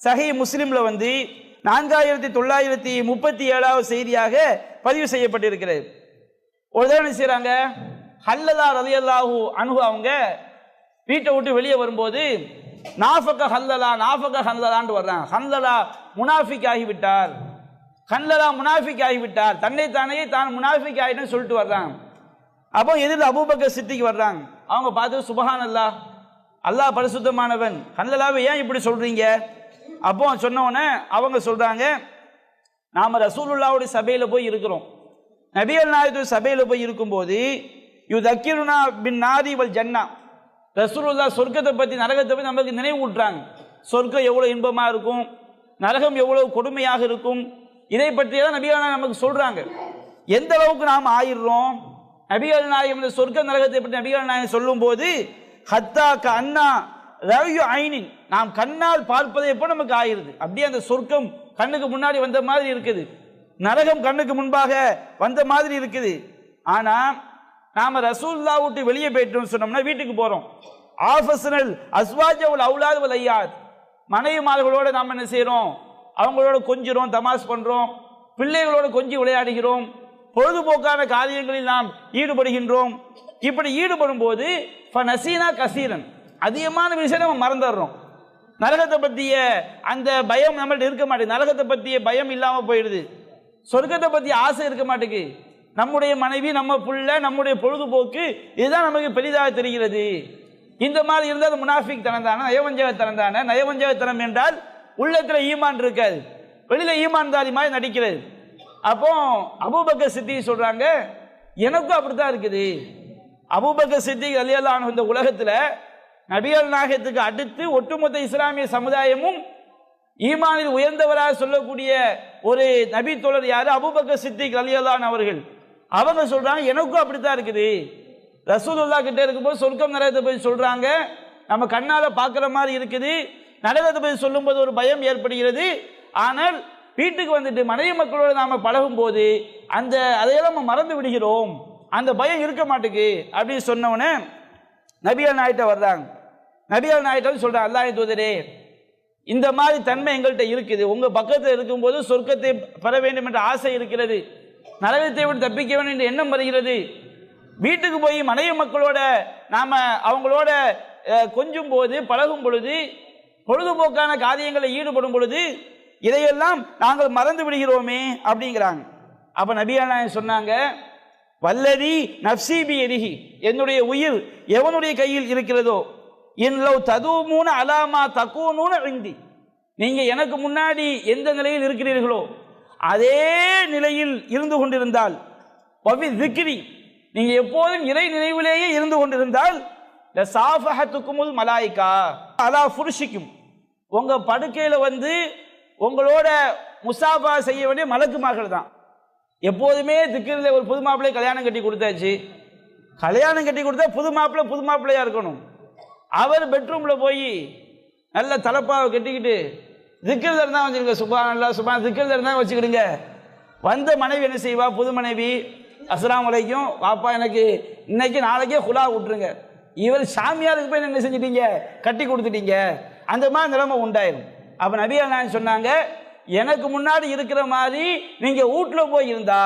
சஹீஹ் முஸ்லிம்ல 4937 செய்தியாக பதிவு செய்யப்பட்டிருக்கிறது. ஒரு தடவை செய்யறாங்க, ஹல்லலா ரலியல்லாஹு அன்ஹு அவங்க வீட்டை விட்டு வெளியே வரும்போது நாஃபக ஹல்லலான்னு வர்றாங்க. ஹல்லலா முனாஃபிக் ஆகிவிட்டார், தன்னைத்தானே தான் முனாஃபிக் ஆகிட்டேன்னு சொல்லிட்டு வர்றாங்க. அப்போ எதிரில் அபூபக்கர் சித்திக் வர்றாங்க. அவங்க பார்த்து சுபஹான் அல்லாஹ், அல்லாஹ் பரிசுத்தமானவன், ஹல்லலாவை ஏன் இப்படி சொல்றீங்க? அப்போ சொன்னோன்னே அவங்க சொல்றாங்க, நாம ரசூலுல்லாஹ்வுடைய சபையில போய் இருக்கிறோம். நபிகள் நாயகத்துடைய சபையில போய் இருக்கும்போது யுதக்கிருனா பின் நாரி வல் ஜன்னா, ரசூலுல்லாஹ் சொர்க்கத்தை பற்றி நரகத்தை பற்றி நமக்கு நினைவு ஊட்டுறாங்க. சொர்க்கம் எவ்வளவு இன்பமா இருக்கும், நரகம் எவ்வளவு கொடுமையாக இருக்கும், இதை பற்றியதான் நபிகள் நாயகம் நமக்கு சொல்றாங்க. எந்த அளவுக்கு நாம் ஆயிடுறோம், நபிகள் நாயகம் இந்த சொர்க்க நரகத்தை பற்றி நபிகள் நாயகம் சொல்லும் போது ஹத்தா அண்ணா ரவ்யு ஐனின், நாம் கண்ணால் பார்ப்பதை எப்போ நமக்கு ஆயிருது. அப்படியே அந்த சொர்க்கம் கண்ணுக்கு முன்னாடி வந்த மாதிரி இருக்குது, நரகம் கண்ணுக்கு முன்பாக வந்த மாதிரி இருக்குது. ஆனா நாம ரசூலுல்லாஹ் விட்டு வெளியே போயிட்டோம்னு சொன்னோம்னா வீட்டுக்கு போறோம். ஆஃபஸ்னல் அஸ்வாஜுல் அவுலாத் வல் ஐயாத், மனைவிமார்களோட நாம் என்ன செய்யறோம், அவங்களோட கொஞ்சிறோம், தமாஷ் பண்றோம், பிள்ளைகளோட கொஞ்சி விளையாடுகிறோம், பொழுதுபோக்கான காரியங்களில் நாம் ஈடுபடுகின்றோம். இப்படி ஈடுபடும் போது ஃபனசீனா கசீரன், அதிகமான விஷயம் நம்ம மறந்துடுறோம். நரகத்தை பற்றிய அந்த பயம் நம்மள்ட்ட இருக்க மாட்டேங்குது, நரகத்தை பற்றிய பயம் இல்லாமல் போயிடுது, சொர்க்கத்தை பற்றிய ஆசை இருக்க மாட்டேங்குது. நம்முடைய மனைவி, நம்ம புள்ள, நம்முடைய பொழுதுபோக்கு, இதுதான் நமக்கு பெரிதாக தெரிகிறது. இந்த மாதிரி இருந்தால் அது முனாஃபிக் தனம் தானே, நயவஞ்சகத்தனம் தானே. நயவஞ்சகத்தனம் என்றால் உள்ளத்தில் ஈமான் இருக்காது, வெளியில ஈமான்தாரி மாதிரி நடிக்கிறது. அப்போ அபூபக்கர் சித்திக் சொல்றாங்க, எனக்கும் அப்படித்தான் இருக்குது. அபூபக்கர் சித்திக் ரலியல்லாஹு அன்ஹு இந்த உலகத்தில் நபிகள் நாயகத்துக்கு அடுத்து ஒட்டுமொத்த இஸ்லாமிய சமுதாயமும் ஈமானில் உயர்ந்தவராக சொல்லக்கூடிய ஒரு நபி தோழர் யாரு, அபூபக்கர் சித்திக் ரலியல்லாஹு அன்ஹு அவர்கள். அவங்க சொல்றாங்க, எனக்கும் அப்படித்தான் இருக்குது. ரசூலுல்லாஹ் கிட்ட இருக்கும்போது சொர்க்கம் நரகத்தை பற்றி சொல்றாங்க, நம்ம கண்ணால பார்க்குற மாதிரி இருக்குது, நரகத்தை பற்றி சொல்லும்போது ஒரு பயம் ஏற்படுகிறது. ஆனால் வீட்டுக்கு வந்துட்டு மனைவி மக்களோடு நாம பழகும் போது அதையெல்லாம் நம்ம மறந்து விடுகிறோம், அந்த பயம் இருக்க மாட்டேங்குது அப்படின்னு சொன்னவனே நபிகள் நாயகிட்ட வர்றாங்க. நபிகள் நாயகிட்ட சொல்றாங்க, அல்லாஹ்வின் தூதரே, இந்த மாதிரி தன்மை எங்கள்கிட்ட இருக்குது, உங்க பக்கத்தில் இருக்கும்போது சொர்க்கத்தை பெற வேண்டும் என்ற ஆசை இருக்கிறது, நரகத்தை விட்டு தப்பிக்க வேண்டும் என்ற எண்ணம் வருகிறது. வீட்டுக்கு போய் மனைவி மக்களோட நாம அவங்களோட கொஞ்சும் போது, பழகும் பொழுது, பொழுதுபோக்கான காரியங்களில் ஈடுபடும் பொழுது இதையெல்லாம் நாங்கள் மறந்து விடுகிறோமே அப்படிங்கிறாங்க. அப்ப நபிகள் நாயகம் சொன்னாங்க, வல்லதி நஃப்ஸி பியதிஹி, என்னுடைய உயிர் எவனுடைய கையில் இருக்கிறதோ, இன்லவ் ததூமூன அலாமா தகூனூன இந்தி, நீங்க எனக்கு முன்னாடி எந்த நிலையில் இருக்கிறீர்களோ அதே நிலையில் இருந்து கொண்டிருந்தால், வபி ذிக்ரி, நீங்க எப்போதும் இறை நினைவிலேயே இருந்து கொண்டிருந்தால், லசாஃபஹத்துக்குமுல் மலாயிகா அலா ஃபுர்ஷிக்கும், உங்க படுக்கையில உங்களோட முசாஃபா செய்ய வேண்டிய மலக்குமார்கள் தான். எப்போதுமே திக்கிரில் ஒரு புது மாப்பிள்ளை கல்யாணம் கட்டி கொடுத்தாச்சு, கல்யாணம் கட்டி கொடுத்தா புது மாப்பிள்ளையா இருக்கணும். அவர் பெட்ரூம்ல போய் நல்ல தலப்பாவை கட்டிக்கிட்டு திக்கிரில் இருந்தா வச்சுருங்க, சுப்ஹானல்லாஹ் சுப்ஹான் திக்கிரில் இருந்தா வச்சுக்கிடுங்க. வந்த மனைவி என்ன செய்வா, புது மனைவி, அஸ்ஸலாமு அலைக்கும் வாப்பா, எனக்கு இன்னைக்கு நாளைக்கே குலா விட்டுருங்க, இவர் சாமியாருக்கு போய் என்ன செஞ்சிட்டீங்க, கட்டி கொடுத்துட்டீங்க, அந்த மாதிரி நிலைமை உண்டாயிரும். அப்ப நபிகள் நாயகம் சொன்னாங்க, எனக்கு முன்னாடி இருக்கிற மாதிரி நீங்க வீட்டுல போய் இருந்தா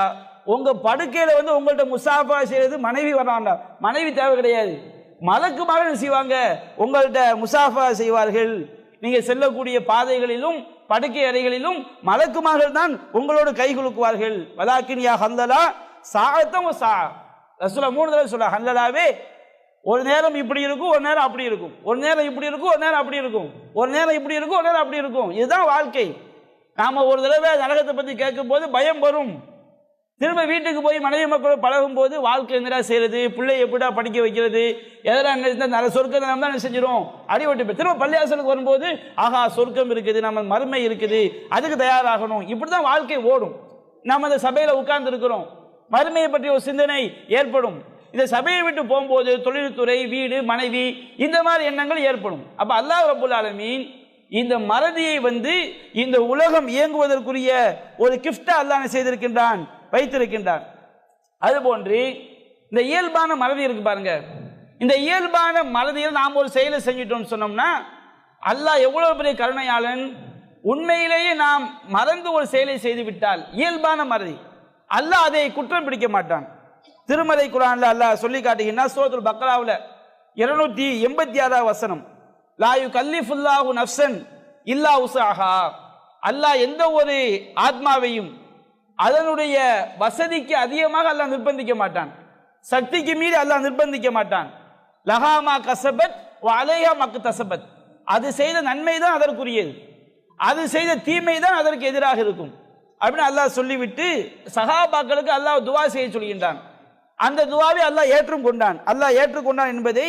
உங்க படுக்கையில உங்கள்ட்ட முசாஃபா செய்யறது மனைவி வராண்டா, மனைவி தேவை கிடையாது, மலக்குமார்கள் செய்வாங்க, உங்கள்ட்ட முசாஃபா செய்வார்கள். நீங்க செல்லக்கூடிய பாதைகளிலும் படுக்கை அறைகளிலும் மலக்குமார்கள் தான் உங்களோடு கை குலுக்குவார்கள். வலாக்கின் யா ஹல்லலா சாஅத்தம் வ சாஅ, ரசூலுல்லாஹ் 3 தடவை சொல்றாங்க, ஹல்லலாவே ஒரு நேரம் இப்படி இருக்கும், ஒரு நேரம் அப்படி இருக்கும், ஒரு நேரம் இப்படி இருக்கும், ஒரு நேரம் அப்படி இருக்கும், ஒரு நேரம் இப்படி இருக்கும், ஒரு நேரம் அப்படி இருக்கும். இதுதான் வாழ்க்கை. நாம ஒரு தடவை நரகத்தை பத்தி கேட்கும் போது பயம் வரும், திரும்ப வீட்டுக்கு போய் மனைவி மக்களோடு பழகும் போது வாழ்க்கை என்னடா செய்யறது, பிள்ளை எப்படிடா படிக்க வைக்கிறது, எதனா சொர்க்கத்தை நம்ம தான் செஞ்சிடும் அடிபட்டு, திரும்ப பள்ளியாசலுக்கு வரும்போது ஆஹா சொர்க்கம் இருக்குது, நம்ம மறுமை இருக்குது, அதுக்கு தயாராகணும். இப்படிதான் வாழ்க்கை ஓடும். நம்ம அந்த சபையில உட்கார்ந்து இருக்கிறோம், மறுமையை பற்றி ஒரு சிந்தனை ஏற்படும். இந்த சபையை விட்டு போகும்போது தொழில்துறை, வீடு, மனைவி, இந்த மாதிரி எண்ணங்கள் ஏற்படும். அப்ப அல்லாஹ் ரப்புல் ஆலமீன் இந்த மறதியை இந்த உலகம் இயங்குவதற்குரிய ஒரு கிஃப்டா அல்லாஹ் செய்திருக்கின்றான், வைத்திருக்கின்றான். அதுபோன்று இந்த இயல்பான மறதி இருக்கு பாருங்க, இந்த இயல்பான மறதியில் நாம் ஒரு செயலை செஞ்சிட்டோம்னு சொன்னோம்னா அல்லாஹ் எவ்வளவு பெரிய கருணையாளன், உண்மையிலேயே நாம் மறந்து ஒரு செயலை செய்து விட்டால் இயல்பான மறதி, அல்லாஹ் அதை குற்றம் பிடிக்க மாட்டான். திருமலை குர்ஆன்ல அல்லாஹ் சொல்லி காட்டுகிறான். சூரத்துல் பக்ராவுல 286 வசனம், லா யுகல்லிஃபுல்லாஹு நஃப்ஸன் இல்லா உஸாஹா. அல்லாஹ் எந்த ஒரு ஆத்மாவையும் அதனுடைய வசதிக்கு அதிகமாக அல்லாஹ் நிர்பந்திக்க மாட்டான். சக்திக்கு மீறி அல்லாஹ் நிர்பந்திக்க மாட்டான். லஹாமா கஸபத் வ அலைஹா மக்தஸபத். அது செய்த நன்மை தான் அதற்குரியது, அது செய்த தீமை தான் அதற்கு எதிராக இருக்கும் அப்படின்னு அல்லாஹ் சொல்லிவிட்டு சஹாபாக்களுக்கு அல்லாஹ் துவா செய்ய சொல்கின்றான். அந்த துவாவை அல்லாஹ் ஏற்றுக்கொண்டான். அல்லாஹ் ஏற்றுக்கொண்டான் என்பதை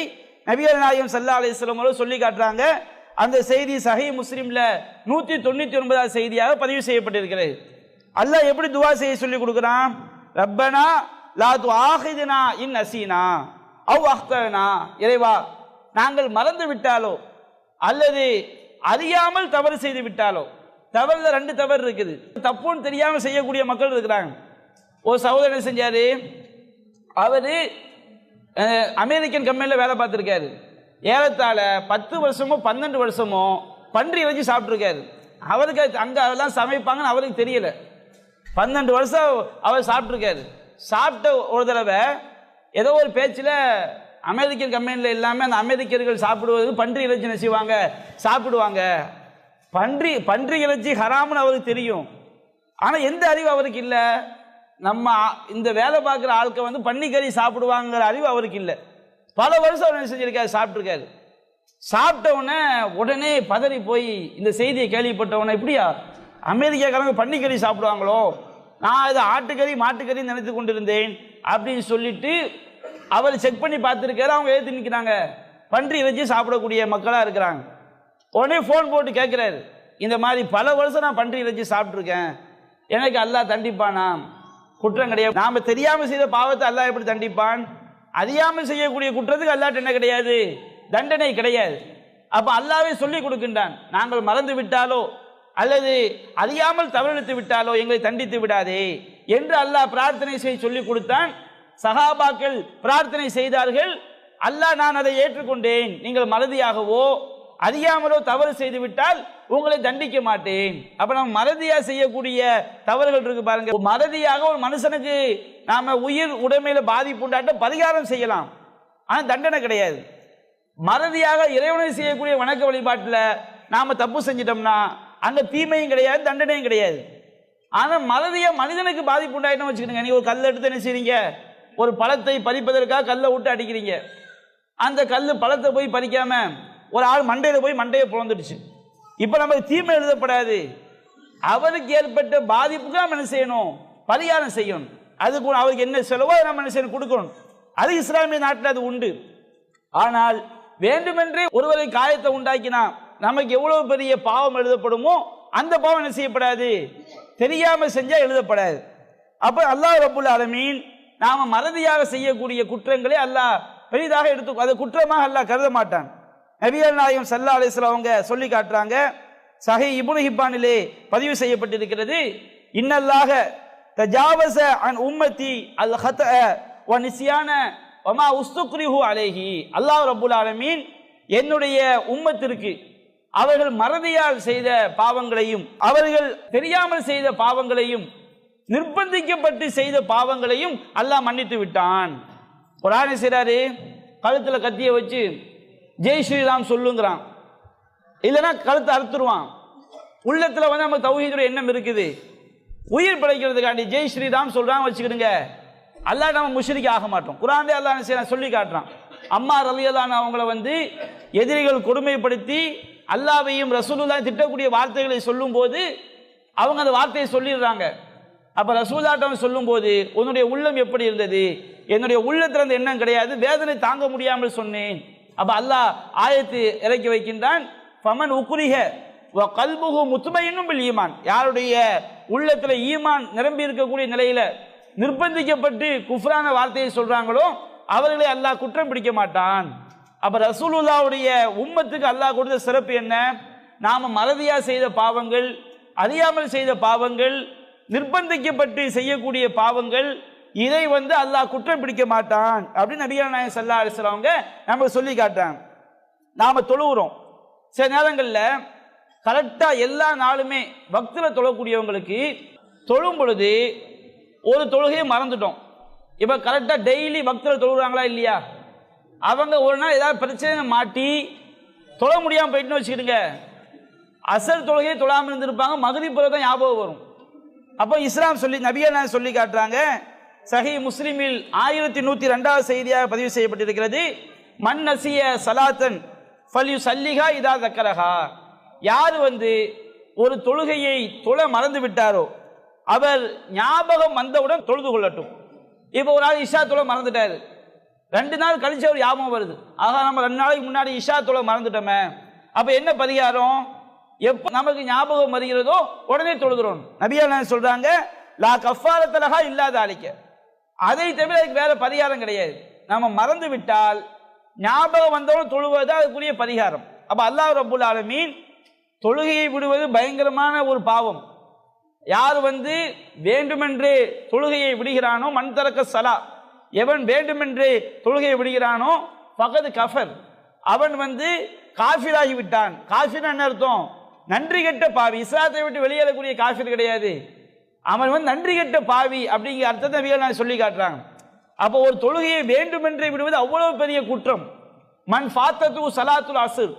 நபிகள் நாயகம் ஸல்லல்லாஹு அலைஹி வஸல்லம் அவர்கள் சொல்லி காட்டுறாங்க. அந்த செய்தி சஹீஹ் முஸ்லிம்ல 199வது செய்தியாக பதிவு செய்யப்பட்டிருக்கிறது. அல்லாஹ் எப்படி துவா செய்ய சொல்லி கொடுக்குறான்? ரப்பனா லா துஆஹிதுனா இன் நஸீனா அவ் அக்தனா. இறைவா, நாங்கள் மறந்து விட்டாலோ அல்லது அறியாமல் தவறு செய்து விட்டாலோ. தவறுல 2 தவறு இருக்குது. தப்புன்னு தெரியாம செய்யக்கூடிய மக்கள் இருக்கிறாங்க. ஒரு சகோதரர் செஞ்சாரு, அவரு அமெரிக்கன் கம்பெனியில் வேலை பார்த்துருக்காரு. ஏறத்தாழ 10 வருஷமோ 12 வருஷமோ பன்றி வச்சு சாப்பிட்ருக்காரு. அவருக்கு அங்கே அதெல்லாம் சமைப்பாங்கன்னு அவருக்கு தெரியல. 12 வருஷம் அவர் சாப்பிட்ருக்காரு. சாப்பிட்ட ஒரு தடவை ஏதோ ஒரு பேச்சில் அமெரிக்கன் கம்பெனியில் எல்லாமே அந்த அமெரிக்கர்கள் சாப்பிடுவது பன்றி இறைச்சி என்ன செய்வாங்க, சாப்பிடுவாங்க. பன்றி இறைச்சி ஹராம்னு அவருக்கு தெரியும். ஆனால் எந்த அறிவு அவருக்கு இல்லை. நம்ம இந்த வேலை பார்க்குற ஆட்கள் வந்து பன்னிக்கறி சாப்பிடுவாங்கிற அறிவு அவருக்கு இல்லை. பல வருஷம் அவர் என்ன செஞ்சிருக்காரு, சாப்பிட்ருக்காரு. சாப்பிட்டவுடனே உடனே பதறி போய் இந்த செய்தியை கேள்விப்பட்டவுடனே, இப்படியா அமெரிக்காக்காரங்க பன்னிக்கறி சாப்பிடுவாங்களோ, நான் இது ஆட்டுக்கறி மாட்டுக்கறி நினைத்து கொண்டிருந்தேன் அப்படின்னு சொல்லிட்டு அவர் செக் பண்ணி பார்த்துருக்காரு. அவங்க எழுத்து நிற்கிறாங்க, பன்றி இறைச்சி சாப்பிடக்கூடிய மக்களாக இருக்கிறாங்க. உடனே ஃபோன் போட்டு கேட்குறாரு, இந்த மாதிரி பல வருஷம் நான் பன்றி இறைச்சி சாப்பிட்ருக்கேன், எனக்கு அல்லாஹ் தண்டிப்பானா? குற்றம் கிடையாது. நாம் தெரியாமல் செய்த பாவத்தை அல்லாஹ் எப்படி தண்டிப்பான்? அறியாமல் செய்யக்கூடிய குற்றத்துக்கு அல்லாஹ் என்ன கிடையாது, தண்டனை கிடையாது. அப்போ அல்லாஹ்வே சொல்லி கொடுக்கின்றான், நாங்கள் மறந்து விட்டாலோ அல்லது அறியாமல் தவறித்து விட்டாலோ எங்களை தண்டித்து விடாதே என்று அல்லாஹ் பிரார்த்தனை செய்ய சொல்லி கொடுத்தான். சஹாபாக்கள் பிரார்த்தனை செய்தார்கள். அல்லாஹ் நான் அதை ஏற்றுக்கொண்டேன், நீங்கள் மறதியாகவோ அறியாமலோ தவறு செய்து விட்டால் உங்களை தண்டிக்க மாட்டேன். அப்ப நம்ம மறதியா செய்யக்கூடிய தவறுகள் இருக்கு பாருங்க. மறதியாக ஒரு மனுஷனுக்கு நாம உயிர் உடைமையில பாதிப்பு உண்டாட்ட பரிகாரம் செய்யலாம், ஆனா தண்டனை கிடையாது. மறதியாக இறைவனை செய்யக்கூடிய வணக்க வழிபாட்டில் நாம தப்பு செஞ்சிட்டோம்னா அங்க தீமையும் கிடையாது, தண்டனையும் கிடையாது. ஆனா மறதியா மனிதனுக்கு பாதிப்பு உண்டாயிட்டோம் வச்சுக்கிடுங்க. நீங்க ஒரு கல்லை எடுத்து என்ன செய்றீங்க, ஒரு பழத்தை பறிப்பதற்காக கல்லை விட்டு அடிக்கிறீங்க. அந்த கல் பழத்தை போய் பறிக்காம ஒரு ஆள் மண்டையில போய் மண்டையை புலந்துடுச்சு. இப்ப நமக்கு தீமை எழுதப்படாது, அவருக்கு ஏற்பட்ட பாதிப்புக்கு நம்ம என்ன செய்யணும், பரிகாரம் செய்யணும். அதுக்கு அவருக்கு என்ன செலவோ நம்ம என்ன செய்யணும், கொடுக்கணும். அது இஸ்லாமிய நாட்டில் அது உண்டு. ஆனால் வேண்டுமென்றே ஒருவரை காயத்தை உண்டாக்கினா நமக்கு எவ்வளவு பெரிய பாவம் எழுதப்படுமோ அந்த பாவம் என்ன செய்யப்படாது, தெரியாம செஞ்சா எழுதப்படாது. அப்ப அல்லாஹ் ரப்புல் ஆலமீன் நாம மறதியாக செய்யக்கூடிய குற்றங்களை அல்லாஹ் பெரிதாக எடுத்து அதை குற்றமாக அல்லாஹ் கருத மாட்டான். நபிகள் நாயகம் ஸல்லல்லாஹு அலைஹி வஸல்லம் அவங்க சொல்லி காட்டுறாங்க, சஹீஹ் இப்னு ஹிப்பானிலே பதிவு செய்யப்பட்டிருக்கிறது, இன்னல்லாஹ தஜாவஸ அன் உம்மத்தி அல் ஹத்அ வ நிஸ்யான வ மா உஸ்துக்ரிஹு அலைஹி. அல்லாஹ் ரப்புல் ஆலமீன் என்னுடைய உம்மத்திற்கு அவர்கள் மறதியால் செய்த பாவங்களையும் அவர்கள் தெரியாமல் செய்த பாவங்களையும் நிர்பந்திக்கப்பட்டு செய்த பாவங்களையும் அல்லாஹ் மன்னித்து விட்டான். குர்ஆன் செய்றாரு, கழுத்துல கத்திய வச்சு ஜெய் ஸ்ரீராம் சொல்லுங்கிறான், இல்லைன்னா கழுத்தை அறுத்துருவான். உள்ளத்துல வந்து நம்ம தௌஹீதுடைய எண்ணம் இருக்குது, உயிர் பிழைக்கிறதுக்காண்டி ஜெய் ஸ்ரீராம் சொல்றாங்க வச்சுக்கிடுங்க, அல்லாஹ் நம்ம முஷ்ரிக் ஆக மாட்டோம். குர்ஆன்ல அல்லாஹ் சொல்லி காட்டுறான். அம்மா ரலியல்லாஹு அன்ஹா அவங்கள வந்து எதிரிகள் கொடுமைப்படுத்தி அல்லாஹ்வையும் ரசூலுல்லாஹ் திட்டக்கூடிய வார்த்தைகளை சொல்லும் போது அவங்க அந்த வார்த்தையை சொல்லிடுறாங்க. அப்ப ரசூலுல்லாஹ் சொல்லும் போது உன்னுடைய உள்ளம் எப்படி இருந்தது, என்னுடைய உள்ளத்துல அந்த எண்ணம் கிடையாது, வேதனை தாங்க முடியாமல் சொன்னேன். அப்ப அல்லாஹ் ஆயத்து இறக்கி வைக்கின்றான், ஃபமன் உக்ரிஹ வ கல்புஹு முத்மஇன்னும் பில் ஈமான். யாருடைய உள்ளத்துல ஈமான் நிரம்பி இருக்கக்கூடிய நிலையில நிர்பந்திக்கப்பட்டு குஃப்ரான வார்த்தையை சொல்றாங்களோ அவர்களை அல்லாஹ் குற்றம் பிடிக்க மாட்டான். அப்ப ரசூலுல்லாஹ்வுடைய உம்மத்துக்கு அல்லாஹ் கொடுத்த சிறப்பு என்ன, நாம மறதியா செய்த பாவங்கள், அறியாமல் செய்த பாவங்கள், நிர்பந்திக்கப்பட்டு செய்யக்கூடிய பாவங்கள், இதை வந்து அல்லாஹ் குற்றம் பிடிக்க மாட்டான் அப்படின்னு நபிகள் நாயகம் ஸல்லல்லாஹு அலைஹி வஸல்லம் அவங்க நம்ம சொல்லி காட்டாங்க. நாம தொழுகிறோம், சில நேரங்களில் கரெக்டாக எல்லா நாளுமே பக்தில் தொழக்கூடியவங்களுக்கு தொழும் பொழுது ஒரு தொழுகையை மறந்துட்டோம். இப்போ கரெக்டாக டெய்லி பக்தில் தொழுகிறாங்களா இல்லையா? அவங்க ஒரு நாள் ஏதாவது பிரச்சனை மாட்டி தொழ முடியாமல் போயிட்டுன்னு வச்சுக்கிடுங்க, அசர் தொழுகையை தொழாமல் இருந்திருப்பாங்க, மக்ரிப் பிறகு தான் ஞாபகம் வரும். அப்போ இஸ்லாம் சொல்லி நபிகள் சொல்லி காட்டுறாங்க. சஹீஹ் முஸ்லிமில் 1102 செய்தியாக பதிவு செய்யப்பட்டிருக்கிறது. மன் நசிய சலாத்தன் ஃபல்யு சல்லிகா இதா தக்கரஹா. யார் ஒரு தொழுகையை தொழ மறந்து விட்டாரோ அவர் ஞாபகம் வந்தவுடன் தொழுது கொள்ளட்டும். இப்போ ஒரு ஆள் இஷா தொழ மறந்துட்டாரு, 2 நாள் கழிச்சு அவர் ஞாபகம் வருது, ஆகா நம்ம 2 நாளைக்கு முன்னாடி இஷா தொழ மறந்துட்டோமே, அப்போ என்ன பரிகாரம்? எப்போ நமக்கு ஞாபகம் வருகிறதோ உடனே தொழுகிறோம். நபிகள் சொல்றாங்க, லா கஃபாரத்தலஹா இல்லாத அழிக்க, அதை தவிர அதுக்கு வேற பரிகாரம் கிடையாது. நம்ம மறந்து விட்டால் ஞாபகம் வந்தவன் தொழுவது அதுக்குரிய பரிகாரம். அப்ப அல்லாஹ் ரப்புல் ஆலமீன் தொழுகையை விடுவது பயங்கரமான ஒரு பாவம். யார் வேண்டுமென்றே தொழுகையை விடுகிறானோ, மன் தரக்க ஸலா, எவன் வேண்டுமென்றே தொழுகையை விடுகிறானோ ஃபகத் கஃபர், அவன் காஃபிராகி விட்டான். காஃபிர் என்ன அர்த்தம்? நன்றி கெட்ட பாவி. இஸ்லாத்தை விட்டு வெளியேறக்கூடிய காஃபிர் கிடையாது, அவன் நன்றி கெட்ட பாவி அப்படிங்கிற அர்த்தத்தை நபிகள் சொல்லி காட்டுறாங்க. அப்போ ஒரு தொழுகையை வேண்டுமென்றே விடுவது அவ்வளவு பெரிய குற்றம். மன் ஃபாத்தது ஸலாத்துல் அஸ்ர்,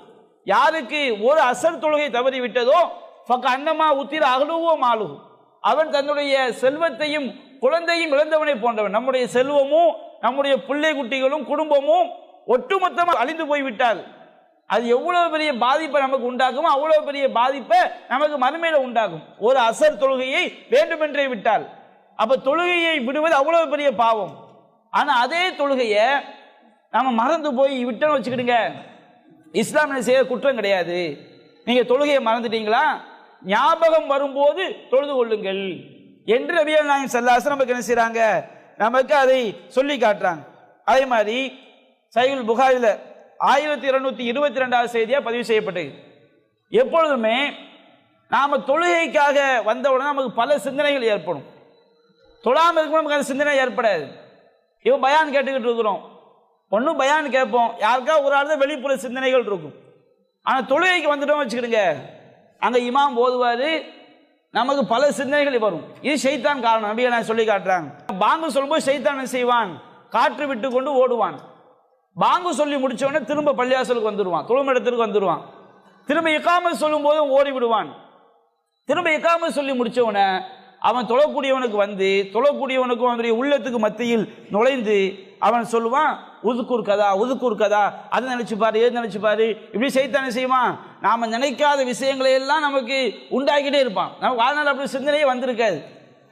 யாருக்கு ஒரு அசர் தொழுகை தவறி விட்டதோ ஃபக அன்னமா உத்திர அஹ்லுஹு மாலுஹு, அவன் தன்னுடைய செல்வத்தையும் குழந்தையும் இழந்தவனை போன்றவன். நம்முடைய செல்வமும் நம்முடைய பிள்ளை குட்டிகளும் குடும்பமும் ஒட்டுமொத்தமாக அழிந்து போய்விட்டால் அது எவ்வளவு பெரிய பாதிப்பை நமக்கு உண்டாகும், அவ்வளவு பெரிய பாதிப்பை நமக்கு மறுமையில உண்டாகும். ஒரு அசர் தொழுகையை வேண்டுமென்றே விட்டால், அப்ப தொழுகையை விடுவது அவ்வளவு பெரிய பாவம். ஆனா அதே தொழுகையை நம்ம மறந்து போய் விட்டோன்னு வச்சுக்கிடுங்க, இஸ்லாமிய செய்ய குற்றம் கிடையாது. நீங்க தொழுகையை மறந்துட்டீங்களா, ஞாபகம் வரும்போது தொழுது கொள்ளுங்கள் என்று நபிகள் நாயகம் ஸல்லல்லாஹு அலைஹி வஸல்லம் நமக்கு என்ன செய்றாங்க, நமக்கு அதை சொல்லி காட்டுறாங்க. அதே மாதிரி சஹீஹுல் புகாரில 1222 செய்தியா பதிவு செய்யப்பட்டது. எப்பொழுதுமே நாம தொழுகைக்காக வந்தவுடனே நமக்கு பல சிந்தனைகள் ஏற்படும். தொழாமல் இருக்கும் நமக்கு அந்த சிந்தனை ஏற்படாது. இப்போ பயான் கேட்டுக்கிட்டு இருக்கிறோம், ஒன்றும் பயான் கேட்போம், யாருக்கா ஒரு ஆள் தான் வெளிப்புற சிந்தனைகள் இருக்கும். ஆனால் தொழுகைக்கு வந்துட்டோம் வச்சுக்கிடுங்க, அங்கே இமாம் ஓதுவார், நமக்கு பல சிந்தனைகள் வரும். இது ஷைத்தான் காரணம். நபிகள் சொல்லி காட்டுறாங்க. பாங்கு சொல்லும்போது ஷைத்தான் என்ன செய்வான், காற்று விட்டு கொண்டு ஓடுவான். பாங்கு சொல்லி முடிச்சவொடனே திரும்ப பள்ளியாசலுக்கு வந்துடுவான், தொழுமிடத்திற்கு வந்துடுவான். திரும்ப இக்காமத் சொல்லும் போது ஓடி விடுவான். திரும்ப இக்காமத் சொல்லி முடிச்சவன அவன் தொழக்கூடியவனுக்கு தொழக்கூடியவனுக்கும் அவனுடைய உள்ளத்துக்கு மத்தியில் நுழைந்து அவன் சொல்லுவான், உதுக்கூர் கதா உதுக்கூர் கதா, அதை நினைச்சு பாரு, ஏது நினைச்சு பாரு, இப்படி செய்தானே செய்வான். நாம நினைக்காத விஷயங்களை எல்லாம் நமக்கு உண்டாக்கிட்டே இருப்பான். நம்ம வாழ்நாள் அப்படி சிந்தனையே வந்திருக்காது.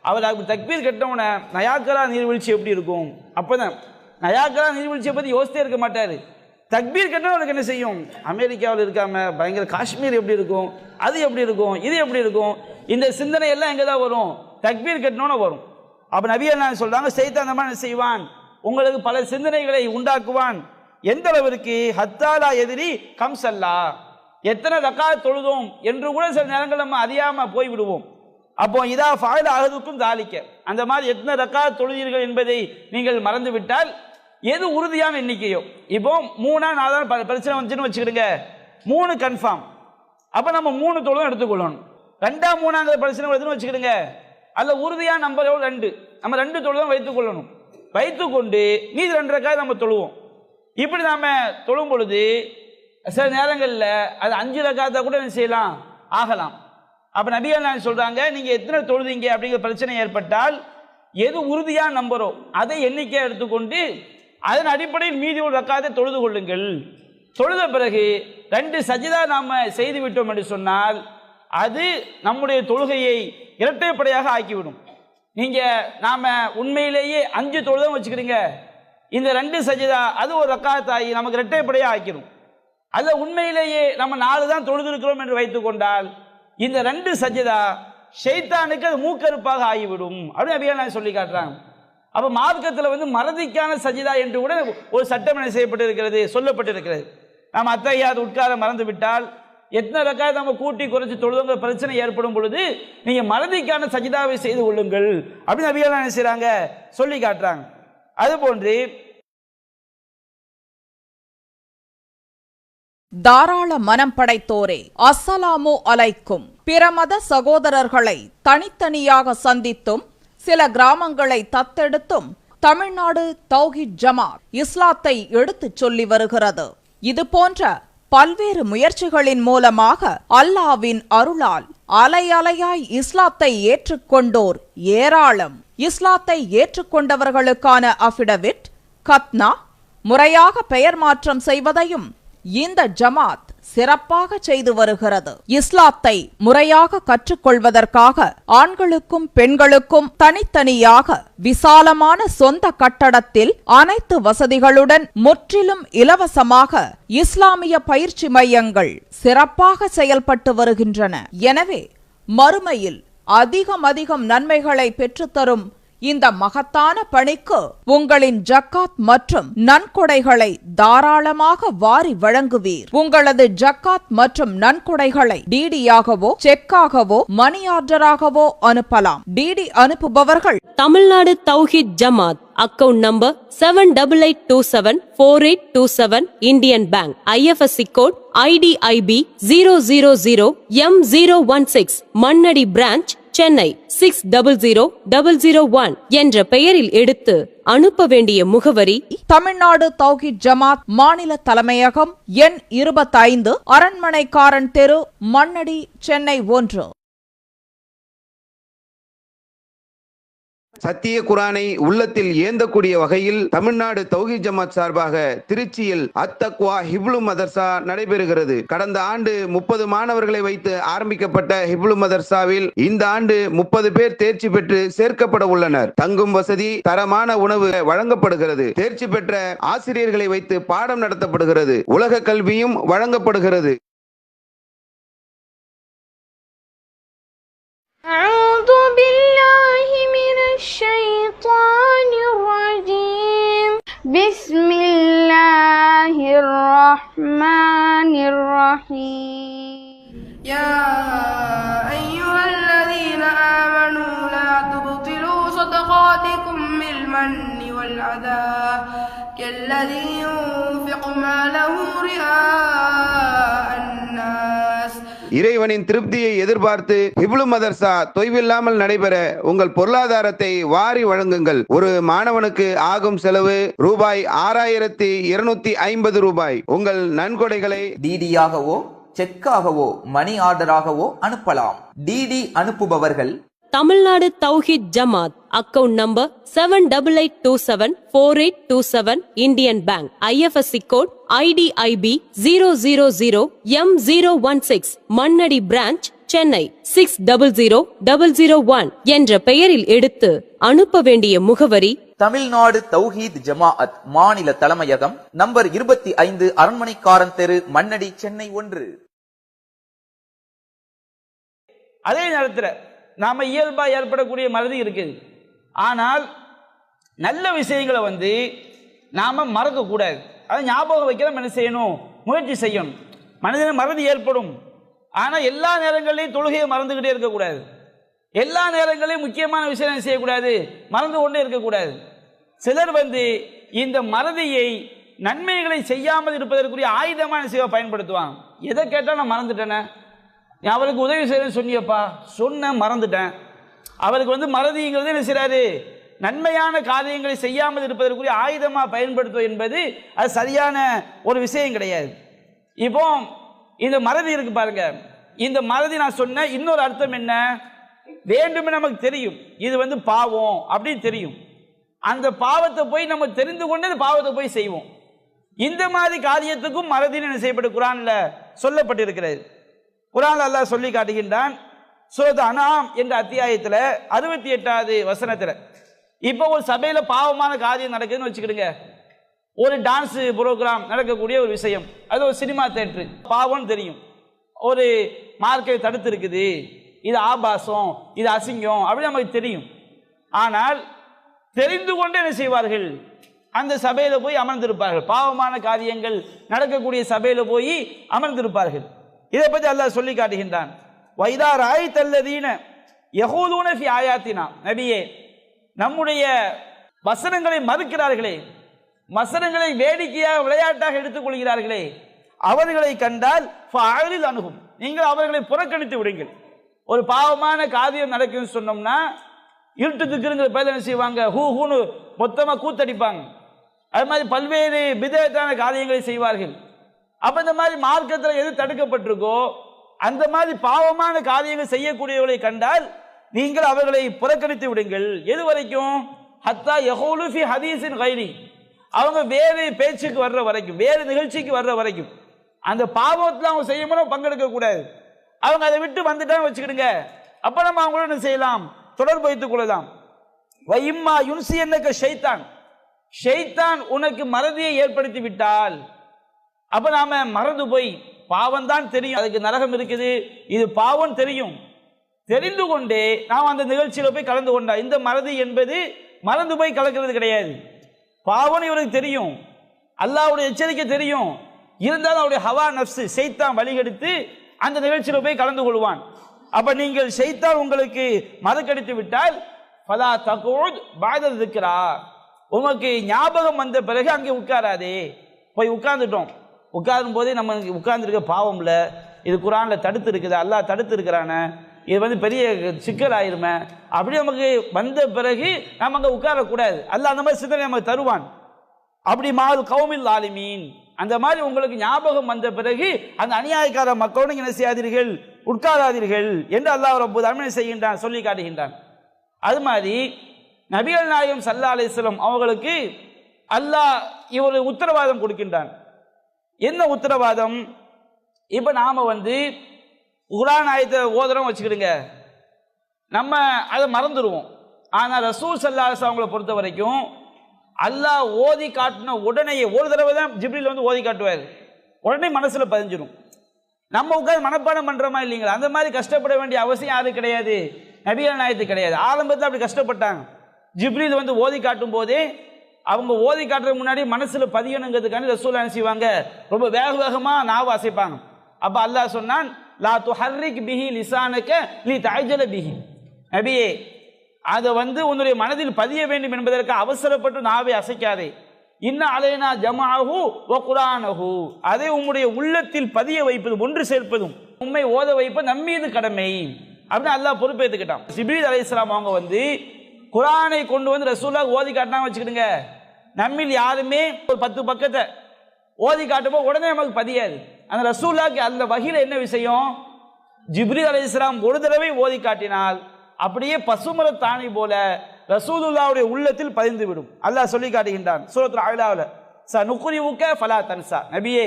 அவர் அப்படி தக்பீர் கட்டவன நயாக்கரா நீர்வீழ்ச்சி எப்படி இருக்கும், அப்பதான் நயாக்கரா நீர்வீழ்ச்சியை பற்றி யோசித்தே இருக்க மாட்டார். தக்பீர் கட்டினா அவனுக்கு என்ன செய்யும், அமெரிக்காவில் இருக்காம பயங்கர காஷ்மீர் எப்படி இருக்கும், அது எப்படி இருக்கும், இது எப்படி இருக்கும், இந்த சிந்தனை எல்லாம் எங்கே தான் வரும், தக்பீர் கட்டினோன்னு வரும். அப்போ நபிகள் சொல்றாங்க, ஷைத்தான் அந்த மாதிரி செய்வான், உங்களுக்கு பல சிந்தனைகளை உண்டாக்குவான். எந்த அளவிற்கு, ஹத்தாலா எதிரி கம்சல்லா, எத்தனை ரக்காத் தொழுதோம் என்று கூட சில நேரங்கள் நம்ம அறியாம போய் விடுவோம். அப்போ இதா ஃபாயில அஹதுக்கும் தாலிக்க, அந்த மாதிரி எத்தனை ரக்காத் தொழுதீர்கள் என்பதை நீங்கள் மறந்து விட்டால் எது உறுதியான எண்ணிக்கையோ, இப்போ 3 4 பிரச்சனை வந்துச்சுன்னு வச்சுக்கிடுங்க, 3 கன்ஃபார்ம், அப்போ நம்ம 3 தொழுதும் எடுத்துக்கொள்ளணும். 2 3 பிரச்சனை வருதுன்னு வச்சுக்கிடுங்க, அதில் உறுதியான நம்பர் 2, நம்ம 2 தொழுதும் வைத்துக்கொள்ளணும். வைத்துக்கொண்டு மீதி 2 ரக்காத் நம்ம தொழுவோம். இப்படி நாம தொழும் பொழுது சில நேரங்களில் அது 5 ரக்காத்தா கூட என்ன செய்யலாம், ஆகலாம். அப்போ நபிகள் சொல்றாங்க, நீங்க எத்தனை தொழுதீங்க அப்படிங்கிற பிரச்சனை ஏற்பட்டால் எது உறுதியான நம்பரோ அதை எண்ணிக்கையாக எடுத்துக்கொண்டு அதன் அடிப்படையில் மீதி ஒரு ரக்காத்தை தொழுது கொள்ளுங்கள். தொழுத பிறகு 2 சஜிதா நாம செய்து விட்டோம் என்று சொன்னால் அது நம்முடைய தொழுகையை இரட்டைப்படையாக ஆக்கிவிடும். நீங்க நாம உண்மையிலேயே 5 தொழுதும் வச்சுக்கிறீங்க, இந்த 2 சஜிதா அது ஒரு ரக்காத் ஆகி நமக்கு இரட்டைப்படையாக ஆக்கிடும். அல்ல உண்மையிலேயே நம்ம 4 தான் தொழுது இருக்கிறோம் என்று வைத்துக் கொண்டால் இந்த 2 சஜிதா ஷைத்தானுக்கு அது மூக்கறுப்பாக ஆகிவிடும் அப்படின்னு நபிகள் சொல்லி காட்டுறாங்க. அப்ப மார்க்கத்தில் மறதிக்கான சஜிதா என்று கூட ஒரு சட்டம் என்ன செய்யப்பட்டிருக்கிறது, சொல்லப்பட்டிருக்கிறது. நாம் அத்தஹியாத் உட்கார மறந்து விட்டால் எத்தனை ரக்காத் நம்ம கூட்டி குறைச்சி தொழுதுங்கிற பிரச்சனை ஏற்படும் பொழுது நீங்க மறதிக்கான சஜிதாவை செய்து கொள்ளுங்கள் அப்படின்னு நபிகள் என்ன செய்றாங்க, சொல்லி காட்டுறாங்க. அதுபோன்று தாராள மனம் படைத்தோரே, அஸ்ஸலாமு அலைக்கும். பிற மத சகோதரர்களை தனித்தனியாக சந்தித்தும் சில கிராமங்களை தத்தெடுத்தும் தமிழ்நாடு தௌஹீத் ஜமாத் இஸ்லாத்தை எடுத்துச் சொல்லி வருகிறது. இது போன்ற பல்வேறு முயற்சிகளின் மூலமாக அல்லாஹ்வின் அருளால் அலை அலையாய் இஸ்லாத்தை ஏற்றுக்கொண்டோர் ஏராளம். இஸ்லாத்தை ஏற்றுக்கொண்டவர்களுக்கான அஃபிடவிட், கத்னா முறையாக பெயர் மாற்றம் செய்வதையும் இந்த ஜமாத் சிறப்பாக செய்து வருகிறது. இஸ்லாத்தை முறையாக கற்றுக்கொள்வதற்காக ஆண்களுக்கும் பெண்களுக்கும் தனித்தனியாக விசாலமான சொந்த கட்டடத்தில் அனைத்து வசதிகளுடன் முற்றிலும் இலவசமாக இஸ்லாமிய பயிற்சி மையங்கள் சிறப்பாக செயல்பட்டு வருகின்றன. எனவே மறுமையில் அதிகம் நன்மைகளை பெற்றுத்தரும் இந்த மகத்தான பணிக்கு உங்களின் ஜக்காத் மற்றும் நன்கொடைகளை தாராளமாக வாரி வழங்குவீர். உங்களது ஜக்காத் மற்றும் நன்கொடைகளை டிடியாகவோ செக்காகவோ மணி ஆர்டராகவோ அனுப்பலாம். டிடி அனுப்புபவர்கள் Tamil Nadu Thowheed Jamath, account number 78274827 Indian bank, IFSC code IDIB 000M016, Mannadi branch, Chennai 600001 என்ற பெயரில் எடுத்து அனுப்ப வேண்டிய முகவரி: தமிழ்நாடு தௌஹீத் ஜமாத் மாநில தலைமையகம், எண் 25, அரண்மனைக்காரன் தெரு, மண்ணடி, சென்னை 1. சத்திய குரானை உள்ளத்தில் ஏந்தக்கூடிய வகையில் தமிழ்நாடு தௌஹீத் ஜமாத் சார்பாக திருச்சியில் அத்தக்வா ஹிப்லு மதர்சா நடைபெறுகிறது. கடந்த ஆண்டு 30 மாணவர்களை வைத்து ஆரம்பிக்கப்பட்ட ஹிப்லு மதர்சாவில் இந்த ஆண்டு 30 பேர் தேர்ச்சி பெற்று சேர்க்கப்பட உள்ளனர். தங்கும் வசதி, தரமான உணவு வழங்கப்படுகிறது. தேர்ச்சி பெற்ற ஆசிரியர்களை வைத்து பாடம் நடத்தப்படுகிறது. உலக கல்வியும் வழங்கப்படுகிறது. الشيطان الرجيم بسم الله الرحمن الرحيم يا أيها الذين آمنوا لا تبطلوا صدقاتكم بالمن والأذى كالذي ينفق ماله رئاء الناس. இறைவனின் திருப்தியை எதிர்பார்த்து ஹிப்லு மதர்சா தொய்வில்லாமல் நடைபெற உங்கள் பொருளாதாரத்தை வாரி வழங்குங்கள். ஒரு மாணவனுக்கு ஆகும் செலவு ரூபாய் 6250. உங்கள் நன்கொடைகளை டிடியாகவோ செக்காகவோ மணி ஆர்டராகவோ அனுப்பலாம். டிடி அனுப்புபவர்கள் Tamil Nadu Thowheed Jamath, account number 78274827 Indian bank, IFSC code IDIB 000M016, Mannadi branch, Chennai 600001 என்ற பெயரில் எடுத்து அனுப்ப வேண்டிய முகவரி: தமிழ்நாடு தௌஹீத் ஜமாஅத் மாநில தலைமையகம், நம்பர் 25, அரண்மனைக்காரன் தெரு, மண்ணடி, சென்னை 1. அதே நேரத்தில் நாம இயல்பா ஏற்படக்கூடிய மறதி இருக்குது. ஆனால் நல்ல விஷயங்களை நாம மறக்க கூடாது. அதை ஞாபகம் வைக்கிற என்ன செய்யணும்? முயற்சி செய்யணும். மனிதன மறதி ஏற்படும். ஆனால் எல்லா நேரங்களையும் தொழுகையை மறந்துகிட்டே இருக்கக்கூடாது. எல்லா நேரங்களையும் முக்கியமான விஷயம் செய்யக்கூடாது, மறந்து கொண்டே இருக்கக்கூடாது. சிலர் இந்த மறதியை நன்மைகளை செய்யாமல் இருப்பதற்குரிய ஆயுதமான செய்ய பயன்படுத்துவாங்க. எதை கேட்டால் நான் மறந்துட்டேனே, அவருக்கு உதவி செய்யணும்னு சொன்னியப்பா, சொன்ன மறந்துட்டேன். அவருக்கு மறதிங்கிறது என்ன செய்றாரு? நன்மையான காரியங்களை செய்யாமல் இருப்பதற்குரிய ஆயுதமாக பயன்படுத்துவது என்பது அது சரியான ஒரு விஷயம் கிடையாது. இப்போ இந்த மறதி இருக்கு பாருங்க, இந்த மறதி நான் சொன்ன இன்னொரு அர்த்தம் என்ன? வேண்டுமே நமக்கு தெரியும் இது பாவம் அப்படின்னு தெரியும். அந்த பாவத்தை போய் நம்ம தெரிந்து கொண்டு அந்த பாவத்தை போய் செய்வோம். இந்த மாதிரி காரியத்துக்கும் மறதின்னு என்ன செய்யப்பட்டு குர்ஆன்ல சொல்லப்பட்டிருக்கிறது. குர்ஆன்ல அல்லாஹ் சொல்லி காட்டுகின்றான். சூரத் அன்ஆம் என்ற அத்தியாயத்தில் 68வது வசனத்தில், இப்போ ஒரு சபையில் பாவமான காரியம் நடக்குதுன்னு வச்சுக்கிடுங்க. ஒரு டான்ஸ் ப்ரோக்ராம் நடக்கக்கூடிய ஒரு விஷயம், அது ஒரு சினிமா தேட்டரு, பாவம்னு தெரியும். ஒரு மார்க்கெட் தடுத்து இருக்குது, இது ஆபாசம், இது அசிங்கம் அப்படின்னு நமக்கு தெரியும். ஆனால் தெரிந்து கொண்டு என்ன செய்வார்கள்? அந்த சபையில் போய் அமர்ந்திருப்பார்கள். பாவமான காரியங்கள் நடக்கக்கூடிய சபையில் போய் அமர்ந்திருப்பார்கள். இதை பற்றி அல்லாஹ் சொல்லி காட்டுகின்றான். வைதா ராய்தல்லதீன யகூதுன ஃபி ஆயாத்தினா, நபியே நம்முடைய வசனங்களை மறுக்கிறார்களே, வசனங்களை வேடிக்கையாக விளையாட்டாக எடுத்துக்கொள்கிறார்களே, அவர்களை கண்டால் ஃபஅரில் அன்ஹும், நீங்கள் அவர்களை புறக்கணித்து விடுங்கள். ஒரு பாவமான காரியம் நடக்குதுன்னு சொன்னோம்னா இருட்டு திக்குங்கிற பேர் என்ன செய்வாங்க, ஹூன்னு மொத்தமாக கூத்தடிப்பாங்க. அது மாதிரி பல்வேறு பிதத்தான காரியங்களை செய்வார்கள். அப்ப இந்த மாதிரி மார்க்கத்தில் எது தடுக்கப்பட்டிருக்கோ அந்த மாதிரி பாவமான காரியங்கள் செய்யக்கூடியவர்களை கண்டால் நீங்கள் அவர்களை புறக்கணித்து விடுங்கள். எது வரைக்கும்? ஹத்தா யகூலு ஃபி ஹதீஸின் கைரி, அவங்க வேறு பேச்சுக்கு வர்ற வரைக்கும், வேறு நிகழ்ச்சிக்கு வர்ற வரைக்கும். அந்த பாவத்தில் அவங்க செய்யும்போது பங்கெடுக்க கூடாது. அவங்க அதை விட்டு வந்துட்டான்னு வச்சுக்கிடுங்க, அப்ப நம்ம அவங்களோட என்ன செய்யலாம், தொடர்பு வைத்துக் கொள்ளலாம். வைம்மா யுன்சி என்னக்க ஷைத்தான், ஷைத்தான் உனக்கு மறதியை ஏற்படுத்தி விட்டால், அப்ப நாம மறந்து போய் பாவம் தான் தெரியும், அதுக்கு நரகம் இருக்குது, இது பாவம் தெரியும், தெரிந்து கொண்டே நாம் அந்த நிகழ்ச்சியில போய் கலந்து கொண்டா, இந்த மறதி என்பது மறந்து போய் கலக்கிறது கிடையாது. பாவம் இவருக்கு தெரியும், அல்லாஹ்வுடைய எச்சரிக்கை தெரியும், இருந்தாலும் அவருடைய ஹவா நஃப்ஸ் ஷைத்தான் வழிகெடுத்து அந்த நிகழ்ச்சியில போய் கலந்து கொள்வான். அப்ப நீங்கள் ஷைத்தான் உங்களுக்கு மறக்கடித்து விட்டால் ஃபலா தகுத் பஅத ذிக்ரா, உமக்கு ஞாபகம் வந்த பிறகு அங்கே உட்காராதே. போய் உட்கார்ந்துட்டோம், உட்காரும் போதே நம்ம உட்கார்ந்துருக்க பாவம்ல, இது குர்ஆன்ல தடுத்து இருக்குது, அல்லாஹ் தடுத்து இருக்கிறானே, இது பெரிய சிக்கல் ஆயிருமே, அப்படி நமக்கு வந்த பிறகு நம்ம அங்கே உட்காரக்கூடாது. அல்லாஹ் அந்த மாதிரி சிந்தனை நமக்கு தருவான். அப்படி மால் கௌமில் ஆலிமீன், அந்த மாதிரி உங்களுக்கு ஞாபகம் வந்த பிறகு அந்த அநியாயக்கார மக்களோடு என்ன செய்யாதீர்கள், உட்காராதீர்கள் என்று அல்லாஹ் ரப்பல் ஆலமீன் செய்கின்றான், சொல்லி காட்டுகின்றான். அது மாதிரி நபிகள் நாயகம் ஸல்லல்லாஹு அலைஹி வஸல்லம் அவர்களுக்கு அல்லாஹ் ஒரு உத்தரவாதம் கொடுக்கின்றான். என்ன உத்தரவாதம்? இப்ப நாம குர்ஆன் ஆயத்தை ஓதுறோம் வச்சுக்கிடுங்க, நம்ம அதை மறந்துடுவோம். ஆனா ரசூல் ஸல்லல்லாஹு அலைஹி வஸல்லம் அவங்களை பொறுத்த வரைக்கும் அல்லாஹ் ஓதி காட்டின உடனே ஒரு தடவை தான் ஜிப்ரீல் ஓதி காட்டுவார், உடனே மனசுல பதிஞ்சிடும். நம்ம உட்கார்ந்து மனப்பாடம் பண்றோமா இல்லைங்களா, அந்த மாதிரி கஷ்டப்பட வேண்டிய அவசியம் யாரு கிடையாது, நபிகள் நாயகத்துக்கு கிடையாது. ஆரம்பத்தில் அப்படி கஷ்டப்பட்டாங்க. ஜிப்ரீல் ஓதி காட்டும் போதே அவங்க ஓதி காட்டுறதுக்கு முன்னாடி மனசுல பதியணுங்கிறதுக்காண்டி ரசூல் என்ன செய்வாங்க, ரொம்ப வேக வேகமா நாவ அசைப்பாங்க. அப்ப அல்லாஹ் சொன்னான், லா துஹர்ரிக் பிஹி லிசானக லி தஅஜல பிஹி, நபியே அதை உன்னுடைய மனதில் பதிய வேண்டும் என்பதற்கு அவசரப்பட்டு நாவை அசைக்காதே. இன்ன அலைனா ஜமாஹு வ குர்ஆனஹு, அதை உம்முடைய உள்ளத்தில் பதிய வைப்பது, ஒன்று சேர்ப்பதும் உம்மை ஓத வைப்பது நம்மீது கடமை அப்படின்னு அல்லாஹ் பொறுப்பேற்றுக்கிட்டான். ஜிப்ரீல் அலைஹிஸ்ஸலாம் அவங்க குர்ஆனை கொண்டு ரசூலுல்லாஹ் ஓதி காட்டினா வச்சுக்கிடுங்க, நம்மில் யாருமே ஒரு 10 பக்கத்தை ஓதி காட்டும்போது உடனே நமக்கு பதியாது. அந்த ரசூலுல்லாஹ்க்கு அந்த வஹீல என்ன விஷயம், ஜிப்ரீல் அலைஹிஸ்ஸலாம் ஒரு தடவை ஓதி காட்டினால் அப்படியே பசுமர தாணி போல ரசூலுல்லாஹ்வுடைய உள்ளத்தில் பதிந்து விடும். அல்லாஹ் சொல்லி காட்டுகின்றான் சூரத்துல் அலாவில், சனுக்ரிஉக ஃபலா தன்சா, நபியே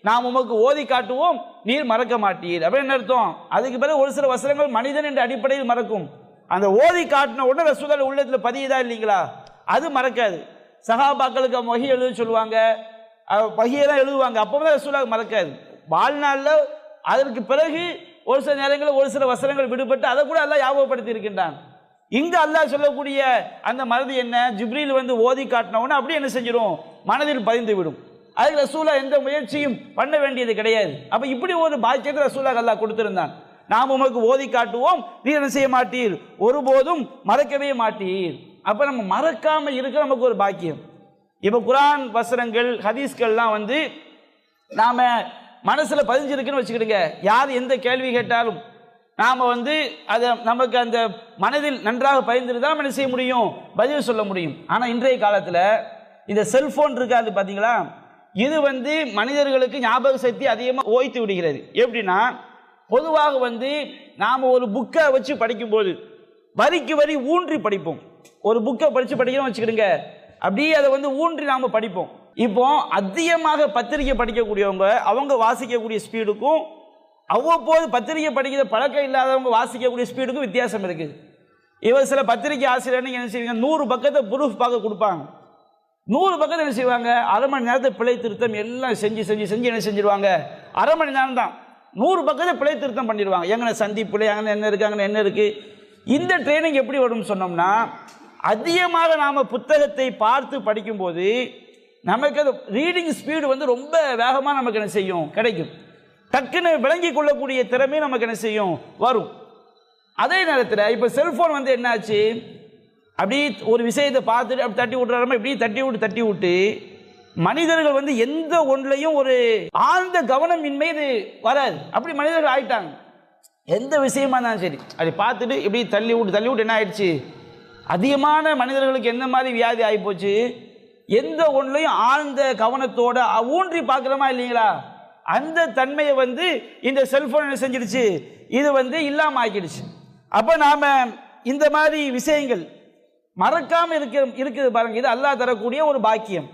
நாம் உமக்கு ஓதி காட்டுவோம், நீர் மறக்க மாட்டீர். அப்படி என்ன அர்த்தம்? அதுக்கு பிறகு ஒரு சில வசனங்கள் மனிதன் என்ற அடிப்படையில் மறக்கும். அந்த ஓதி காட்டின உடனே ரசூலுல்லாஹ் உள்ளத்தில் பதியுதா இல்லைங்களா, அது மறக்காது. சஹாபாக்களுக்கு வஹி எழுத சொல்லுவாங்க, வஹியெல்லாம் எழுதுவாங்க, அப்போதான் ரசூலுல்லாஹ் மறக்காது. வாழ்நாளில் அதற்கு பிறகு ஒரு சில நேரங்களில் ஒரு சில வசனங்கள் விடுபட்டு அதை கூட அல்லாஹ் ஞாபகப்படுத்தி இருக்கின்றான். இங்க அல்லாஹ் சொல்லக்கூடிய அந்த மறதி என்ன, ஜிப்ரீல் ஓதி காட்டின உடனே அப்படியே என்ன செஞ்சிடும், மனதில் பதிந்து விடும். அதுக்கு ரசூலுல்லாஹ் எந்த முயற்சியும் பண்ண வேண்டியது கிடையாது. அப்ப இப்படி ஒரு பாக்கியத்தை ரசூலுல்லாஹ் அல்லாஹ் கொடுத்திருந்தான். நாம் உமக்கு ஓதி காட்டுவோம், நீர் என்ன செய்ய மாட்டீர், ஒருபோதும் மறக்கவே மாட்டீர். அப்ப நம்ம மறக்காம இருக்க நமக்கு ஒரு பாக்கியம். இப்ப குர்ஆன் வசனங்கள் ஹதீஸ்கள்லாம் நாம மனசுல பதிஞ்சிருக்குன்னு வச்சுக்கிடுங்க, யார் எந்த கேள்வி கேட்டாலும் நாம அதை நமக்கு அந்த மனதில் நன்றாக பதிந்திருந்தா நம்ம என்ன செய்ய முடியும், பதில் சொல்ல முடியும். ஆனா இன்றைய காலத்துல இந்த செல்போன் இருக்காது பாத்தீங்களா, இது மனிதர்களுக்கு ஞாபக சக்தி அதிகமாக ஓய்த்து விடுகிறது. எப்படின்னா, பொதுவாக நாம ஒரு புக்கை வச்சு படிக்கும்போது வரிக்கு வரி ஊன்றி படிப்போம். ஒரு புக்கை படிக்கிறோம் வச்சுக்கிடுங்க, அப்படியே அதை ஊன்றி நாம படிப்போம். இப்போ அதிகமாக பத்திரிகை படிக்கக்கூடியவங்க அவங்க வாசிக்கக்கூடிய ஸ்பீடுக்கும் அவ்வப்போது பத்திரிகை படிக்கிற பழக்கம் இல்லாதவங்க வாசிக்கக்கூடிய ஸ்பீடுக்கும் வித்தியாசம் இருக்குது. இவர் சில பத்திரிகை ஆசிரியர் என்ன செய்வாங்க, 100 பக்கத்தை ப்ரூஃப் பார்க்க கொடுப்பாங்க. 100 பக்கத்தை என்ன செய்வாங்க, அரை மணி நேரத்தை பிழை திருத்தம் எல்லாம் செஞ்சு என்ன செஞ்சிருவாங்க, அரை மணி நேரம் தான் 100 பக்கத்தை பிழை திருத்தம் பண்ணிடுவாங்க. எங்கே சந்தி பிழை, அங்கே என்ன இருக்கு, அங்கே என்ன இருக்கு. இந்த ட்ரைனிங் எப்படி வரும்னு சொன்னோம்னா, அதிகமாக நாம புத்தகத்தை பார்த்து படிக்கும்போது நமக்கு அது ரீடிங் ஸ்பீடு ரொம்ப வேகமாக நமக்கு என்ன செய்யும், கிடைக்கும். டக்குன்னு விளங்கி கொள்ளக்கூடிய திறமை நமக்கு என்ன செய்யும், வரும். அதே நேரத்தில் இப்போ செல்போன் என்னாச்சு, அப்படி ஒரு விஷயத்தை பார்த்துட்டு அப்படி தட்டி விட்டுறாம இப்படி தட்டி விட்டு மனிதர்கள் வந்து எந்த ஒன்றையும் ஒரு ஆழ்ந்த கவனம் இன்மைது வராது. அப்படி மனிதர்கள் ஆயிட்டாங்க. எந்த விஷயமா இருந்தாலும் சரி அப்படி பார்த்துட்டு இப்படி தள்ளி விட்டு என்ன ஆயிடுச்சு, அதிகமான மனிதர்களுக்கு எந்த மாதிரி வியாதி ஆகிப்போச்சு, எந்த ஒன்றையும் ஆழ்ந்த கவனத்தோட ஊன்றி பார்க்குறோமா இல்லைங்களா, அந்த தன்மையை வந்து இந்த செல்போன் என்ன செஞ்சிடுச்சு, இது வந்து இல்லாமல் ஆக்கிடுச்சு. அப்போ நாம் இந்த மாதிரி விஷயங்கள் மறக்காமல் இருக்குது பாருங்க, இது அல்லாஹ் தரக்கூடிய ஒரு பாக்கியம்.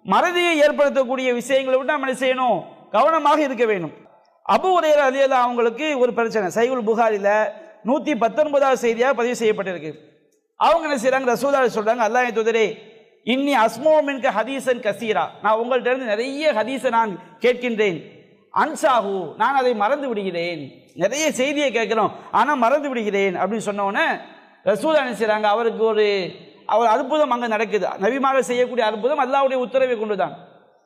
மறதியை ஏற்படுத்தக்கூடிய விஷயங்களை விட்டு நம்ம என்ன செய்யணும், கவனமாக இருக்க வேண்டும். அபூ ஹுரைரா ரலியல்லாஹு அவங்களுக்கு ஒரு பிரச்சனை சஹீஹுல் புகாரில 119வது செய்தியாக பதிவு செய்யப்பட்டிருக்கு. அவங்க என்ன செய்றாங்க, ரசூலுல்லாஹி சொல்றாங்க, அல்லாஹ்வின் தூதரே இன்னி அஸ்மோ மின்க ஹதீஸன் கசீரா, நான் உங்கள்ட்ட இருந்து நிறைய ஹதீஸை நான் கேட்கின்றேன், அன்சாஹு நான் அதை மறந்து விடுகிறேன், நிறைய செய்தியை கேட்கிறோம் ஆனால் மறந்து விடுகிறேன் அப்படின்னு சொன்ன உடனே ரசூலுல்லாஹி என்ன செய்றாங்க, அவருக்கு அவர் அற்புதம் அங்கே நடக்குது. நபிமார்கள் செய்யக்கூடிய அற்புதம் அல்லாஹ்வுடைய உத்தரவை கொண்டுதான்.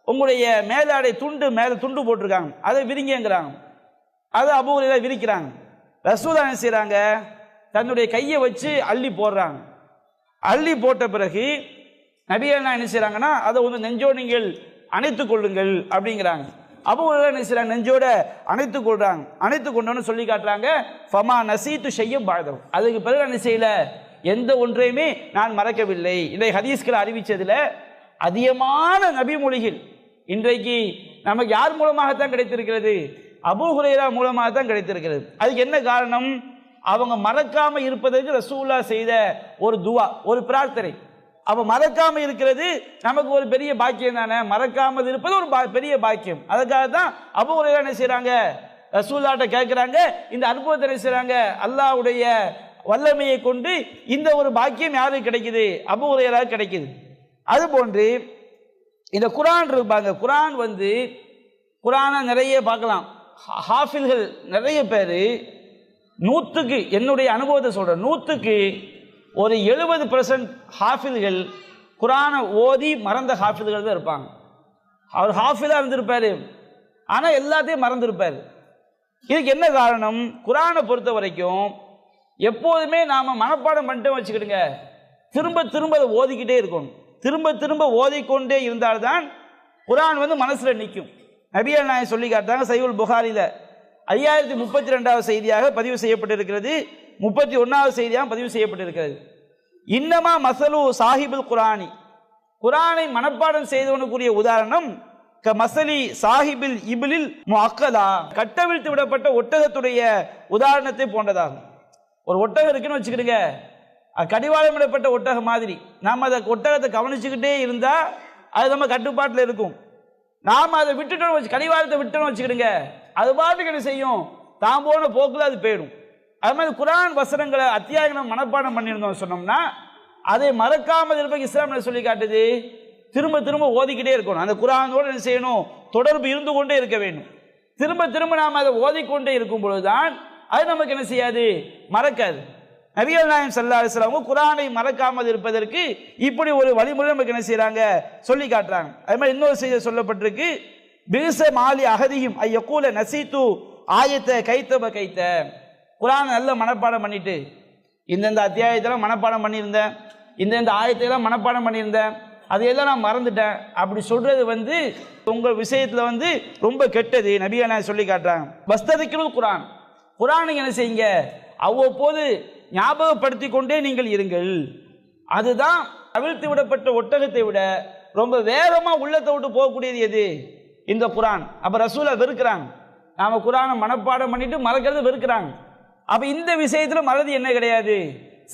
உங்களுடைய மேலாடை மேலே துண்டு போட்டிருக்காங்க, அதை விரிங்கிறாங்க. அதை அபூ ஹுரைரா விரிக்கிறாங்க. ரசூலுல்லாஹி என்ன செய்றாங்க, தன்னுடைய கையை வச்சு அள்ளி போடுறாங்க. அள்ளி போட்ட பிறகு நபிகள் என்ன செய்றாங்கன்னா, அதை வந்து நெஞ்சோடு நீங்கள் அணைத்துக் கொள்ளுங்கள் அப்படிங்கிறாங்க. அபூ ஹுரைரா என்ன செய்றாங்க, நெஞ்சோட அணைத்துக் கொள்றாங்க. அணைத்து கொண்டோன்னு சொல்லி காட்டுறாங்க, ஃபமா நசீத்து ஷையம் பாதம், அதுக்கு பிறகு என்ன செய்யல, எந்த ஒன்றையுமே நான் மறக்கவில்லை. இன்றைய ஹதீஸ்களை அறிவிச்சதுல அதிகமான நபி மொழிகள் இன்றைக்கு நமக்கு யார் மூலமாகத்தான் கிடைத்திருக்கிறது, அபூ ஹுரைரா மூலமாக தான் கிடைத்திருக்கிறது. அதுக்கு என்ன காரணம், அவங்க மறக்காம இருப்பதற்கு ரசூலுல்லாஹ் செய்த ஒரு துவா, ஒரு பிரார்த்தனை. அப்ப மறக்காம இருக்கிறது நமக்கு ஒரு பெரிய பாக்கியம் தானே, மறக்காமல் இருப்பது ஒரு பெரிய பாக்கியம். அதுக்காக தான் அபூ ஹுரைரா என்ன செய்றாங்க, ரசூலுல்லாஹ்ட்ட கேட்கிறாங்க, இந்த அற்புதத்தை என்ன செய்றாங்க, அல்லாஹ்வுடைய வல்லமையை கொண்டு இந்த ஒரு பாக்கியம் யாருக்கு கிடைக்குது, அபூ ஹுரைராவுக்கு கிடைக்குது. அதுபோன்று இந்த குர்ஆன் இருப்பாங்க, குர்ஆன் வந்து குர்ஆனை நிறைய பார்க்கலாம், ஹாஃபில்கள் நிறைய பேர், நூற்றுக்கு என்னுடைய அனுபவத்தை சொல்கிறேன், நூற்றுக்கு ஒரு 70% ஹாஃபில்கள் குர்ஆனை ஓதி மறந்த ஹாஃபில்கள் தான் இருப்பாங்க. அவர் ஹாஃபிலாக இருந்திருப்பார், ஆனால் எல்லாத்தையும் மறந்துருப்பார். இதுக்கு என்ன காரணம், குர்ஆனை பொறுத்த வரைக்கும் எப்போதுமே நாம் மனப்பாடம் பண்ணிட்டு வச்சுக்கிடுங்க, திரும்ப திரும்ப அதை ஓதிக்கிட்டே இருக்கணும். திரும்ப திரும்ப ஓதிக்கொண்டே இருந்தால்தான் குர்ஆன் வந்து மனசில் நிற்கும். நபிகள் நாயகம் சொல்லி காட்டாங்க, சஹீஹுல் புகாரில 5032வது செய்தியாக பதிவு செய்யப்பட்டிருக்கிறது, 31வது செய்தியாக பதிவு செய்யப்பட்டிருக்கிறது. இன்னமா மசலு சாஹிபுல் குர்ஆனி, குர்ஆனை மனப்பாடம் செய்தவனுக்குரிய உதாரணம் க மசலி சாஹிபில் இபிலில் முஅக்கலா, கட்டவிழ்த்து விடப்பட்ட ஒட்டகத்துடைய உதாரணத்தை போன்றதாகும். ஒரு ஒட்டகம் இருக்குன்னு வச்சுக்கிடுங்க, கடிவாளம் விடப்பட்ட ஒட்டகம் மாதிரி, நாம் அதை ஒட்டகத்தை கவனிச்சுக்கிட்டே இருந்தால் அது நம்ம கட்டுப்பாட்டில் இருக்கும். நாம் அதை விட்டுட்டோம் வச்சு, கடிவாளத்தை விட்டோம்னு வச்சுக்கிடுங்க, அது பாட்டுக்கு என்ன செய்யும், தான் போன போக்கில் அது போயிடும். அது மாதிரி குர்ஆன் வசனங்களை அத்தியாயம் மனப்பாடம் பண்ணியிருந்தோம் சொன்னோம்னா அதை மறக்காமல் இருப்பது இஸ்லாம் சொல்லி காட்டுது, திரும்ப திரும்ப ஓதிக்கிட்டே இருக்கணும். அந்த குர்ஆனோடு என்ன செய்யணும், தொடர்பு இருந்து கொண்டே இருக்க வேண்டும். திரும்ப திரும்ப நாம் அதை ஓதிக்கொண்டே இருக்கும் பொழுதுதான் அது நமக்கு என்ன செய்யாது, மறக்காது. நபிகள் நாயகம் ஸல்லல்லாஹு அலைஹி வஸல்லம் குர்ஆனை மறக்காமல் இருப்பதற்கு இப்படி ஒரு வழிமுறை நமக்கு என்ன செய்றாங்க, சொல்லி காட்டுறாங்க. அது மாதிரி இன்னொரு செய்தி சொல்லப்பட்டிருக்கு, பிஸ மாலி அஹதிஹிம் ஐயகூல நசீது ஆயத்தை கைத்த, குர்ஆனை நல்ல மனப்பாடம் பண்ணிட்டு இந்தந்த அத்தியாயத்தெல்லாம் மனப்பாடம் பண்ணியிருந்தேன், இந்த ஆயத்தையெல்லாம் மனப்பாடம் பண்ணியிருந்தேன், அதையெல்லாம் நான் மறந்துட்டேன் அப்படி சொல்றது வந்து உங்கள் விஷயத்தில் வந்து ரொம்ப கெட்டது. நபிகள் நாயகம் சொல்லி காட்டுறாங்க, வஸ்ததிக்ருல் குர்ஆன், குர்ஆனை என்ன செய்யுங்க, அவ்வப்போது ஞாபகப்படுத்தி கொண்டே நீங்கள் இருங்கள். அதுதான் அவிழ்த்து விடப்பட்ட ஒட்டகத்தை விட ரொம்ப வேகமாக உள்ளத்தை விட்டு போகக்கூடியது எது, இந்த குர்ஆன். அப்போ ரசூலை வெறுக்கிறாங்க, நாம் குர்ஆனை மனப்பாடம் பண்ணிட்டு மறக்கிறது வெறுக்கிறாங்க. அப்போ இந்த விஷயத்தில் மறதி என்ன கிடையாது,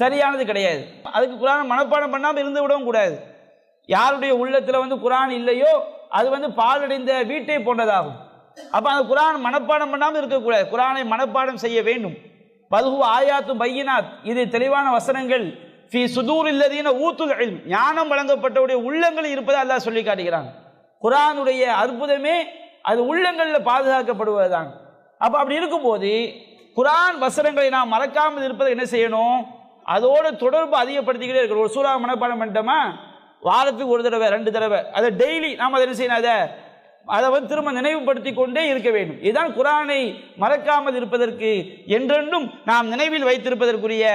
சரியானது கிடையாது. அதுக்கு குர்ஆனை மனப்பாடம் பண்ணாமல் இருந்து விடவும் கூடாது. யாருடைய உள்ளத்தில் வந்து குர்ஆன் இல்லையோ அது வந்து பாலடைந்த வீட்டை போன்றதாகும். அப்போ அந்த குர்ஆன் மனப்பாடம் பண்ணாமல் இருக்கக்கூடாது, குர்ஆனை மனப்பாடம் செய்ய வேண்டும். பல்ஹு ஆயாத்து பையினாத், இது தெளிவான வசனங்கள், ஃபி சுதூரில்லதீன ஊத்துல் இல்ம், ஞானம் வழங்கப்பட்டவுடைய உள்ளங்களில் இருப்பதை அல்லாஹ் சொல்லி காட்டுகிறாங்க. குர்ஆனுடைய அற்புதமே அது உள்ளங்களில் பாதுகாக்கப்படுவதுதான். அப்போ அப்படி இருக்கும்போது குர்ஆன் வசனங்களை நாம் மறக்காமல் இருப்பதை என்ன செய்யணும், அதோட தொடர்பு அதிகப்படுத்திக்கிட்டே இருக்கணும். ஒரு சூறா மனப்பாடம் பண்ணிட்டோமா, வாரத்துக்கு ஒரு தடவை 2 தடவை அதை டெய்லி நாம் அதை என்ன செய்யணும், அதை அதை திரும்ப நினைவுபடுத்தி கொண்டே இருக்க வேண்டும். இதுதான் குர்ஆனை மறக்காமல் இருப்பதற்கு, என்றென்றும் நாம் நினைவில் வைத்திருப்பதற்குரிய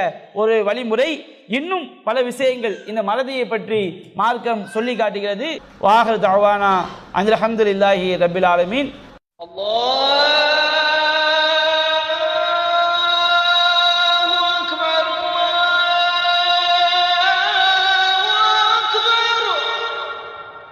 ஒரு வழிமுறை. இன்னும் பல விஷயங்கள் இந்த மறதியை பற்றி மார்க்கம் சொல்லி காட்டுகிறது. வாஹிரு தஅவானா அல்ஹம்துலில்லாஹி ரப்பில் ஆலமீன். Allah